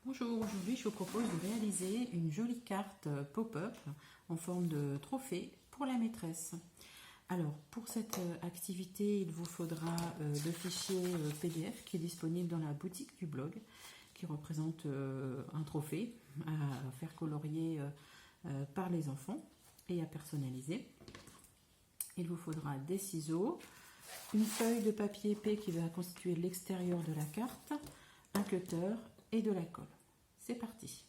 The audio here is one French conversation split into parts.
Bonjour, aujourd'hui je vous propose de réaliser une jolie carte pop-up en forme de trophée pour la maîtresse. Alors pour cette activité il vous faudra le fichier PDF qui est disponible dans la boutique du blog qui représente un trophée à faire colorier par les enfants et à personnaliser. Il vous faudra des ciseaux, une feuille de papier épais qui va constituer l'extérieur de la carte, un cutter et de la colle. C'est parti.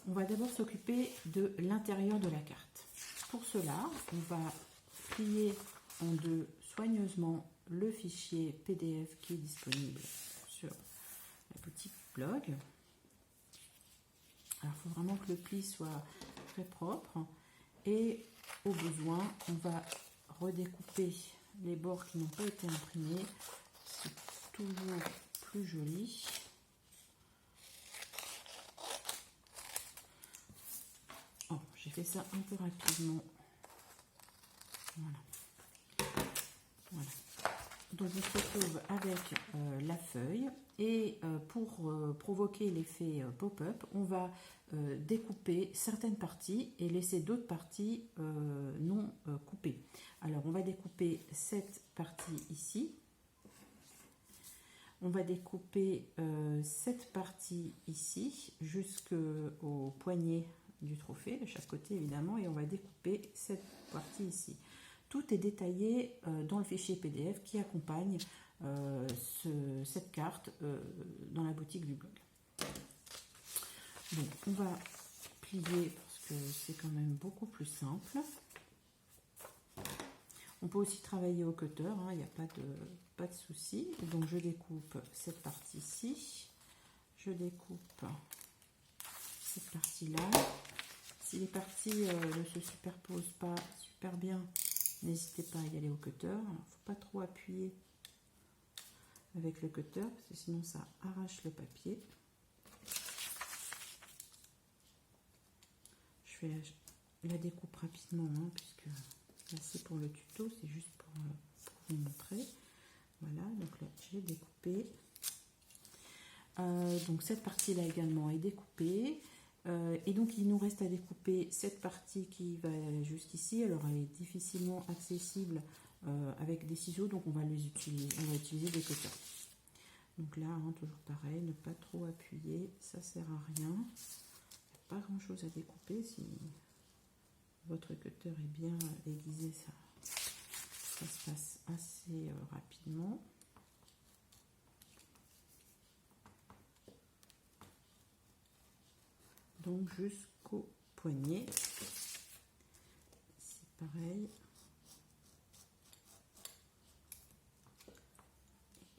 On va d'abord s'occuper de l'intérieur de la carte. Pour cela, on va plier en deux soigneusement le fichier PDF qui est disponible sur la boutique blog. Alors, il faut vraiment que le pli soit très propre et au besoin, on va redécouper les bords qui n'ont pas été imprimés. C'est toujours plus joli. Oh, j'ai fait ça un peu rapidement. Voilà. Donc on se retrouve avec la feuille et pour provoquer l'effet pop-up, on va découper certaines parties et laisser d'autres parties non coupées. Alors on va découper cette partie ici. On va découper cette partie ici jusqu'au poignet du trophée, de chaque côté évidemment, et on va découper cette partie ici. Tout est détaillé dans le fichier PDF qui accompagne cette carte dans la boutique du blog. Donc on va plier parce que c'est quand même beaucoup plus simple. On peut aussi travailler au cutter, il n'y a pas de souci. Donc je découpe cette partie-ci, je découpe cette partie-là. Si les parties ne se superposent pas super bien, n'hésitez pas à y aller au cutter. Il ne faut pas trop appuyer avec le cutter parce que sinon ça arrache le papier. Je fais la découpe rapidement puisque là c'est pour le tuto, c'est juste pour vous montrer. Voilà, donc là j'ai découpé. Donc cette partie là également est découpée. Et donc il nous reste à découper cette partie qui va juste ici. Alors elle est difficilement accessible avec des ciseaux, donc on va utiliser des cutters. Donc là, toujours pareil, ne pas trop appuyer, ça sert à rien. Il n'y a pas grand chose à découper. Si votre cutter est bien aiguisé, ça se passe assez rapidement. Donc jusqu'au poignet, c'est pareil.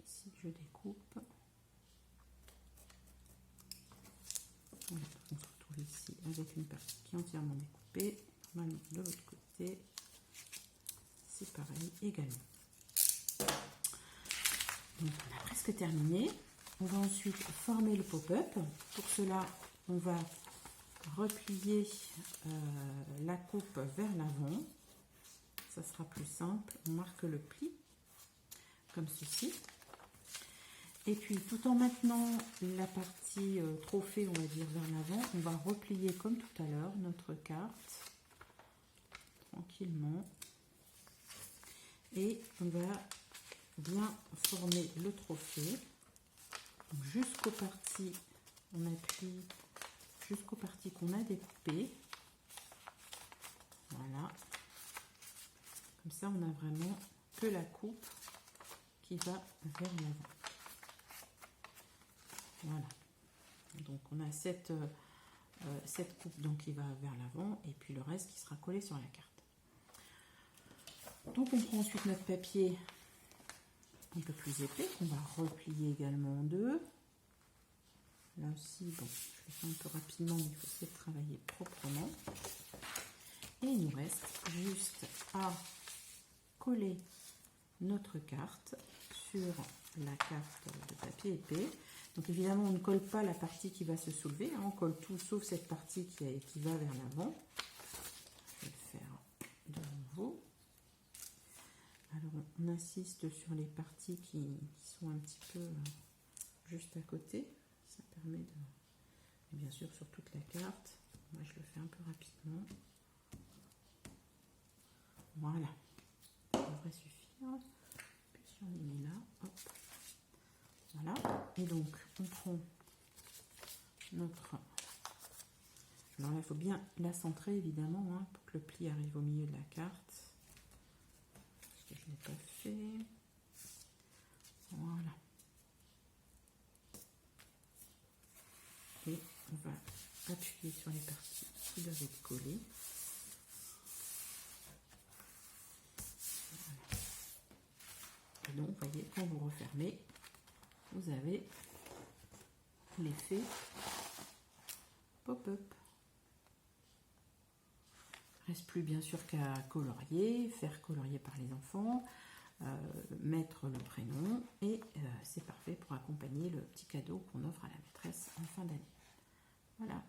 Ici je découpe. Voilà, on se retrouve ici avec une partie qui est entièrement découpée. Normalement de l'autre côté, c'est pareil également. Donc on a presque terminé. On va ensuite former le pop-up. Pour cela, on va replier la coupe vers l'avant. Ça sera plus simple. On marque le pli comme ceci. Et puis tout en maintenant la partie trophée, on va dire, vers l'avant, on va replier comme tout à l'heure notre carte tranquillement. Et on va bien former le trophée. Jusqu'aux parties, on appuie jusqu'aux parties qu'on a découpées. Voilà. Comme ça, on a vraiment que la coupe qui va vers l'avant. Voilà. Donc, on a cette coupe donc, qui va vers l'avant et puis le reste qui sera collé sur la carte. Donc, on prend ensuite notre papier un peu plus épais qu'on va replier également en deux. Là aussi, bon, je le fais un peu rapidement, mais il faut essayer de travailler proprement. Et il nous reste juste à coller notre carte sur la carte de papier épais. Donc évidemment, on ne colle pas la partie qui va se soulever, on colle tout sauf cette partie qui va vers l'avant. Je vais le faire de nouveau. Alors on insiste sur les parties qui sont un petit peu juste à côté. Ça permet de... Et bien sûr sur toute la carte. Moi je le fais un peu rapidement. Voilà. Ça devrait suffire. Puis si on les met là, hop. Voilà. Et donc on prend notre... Alors là, il faut bien la centrer évidemment hein, pour que le pli arrive au milieu de la carte. Ce que je n'ai pas fait. Voilà. Et on va appuyer sur les parties qui doivent être collées. Voilà. Et donc, vous voyez, quand vous refermez, vous avez l'effet pop-up. Reste plus bien sûr qu'à colorier, faire colorier par les enfants, mettre le prénom et c'est parfait pour accompagner le petit cadeau qu'on offre à la maîtresse en fin d'année. Voilà.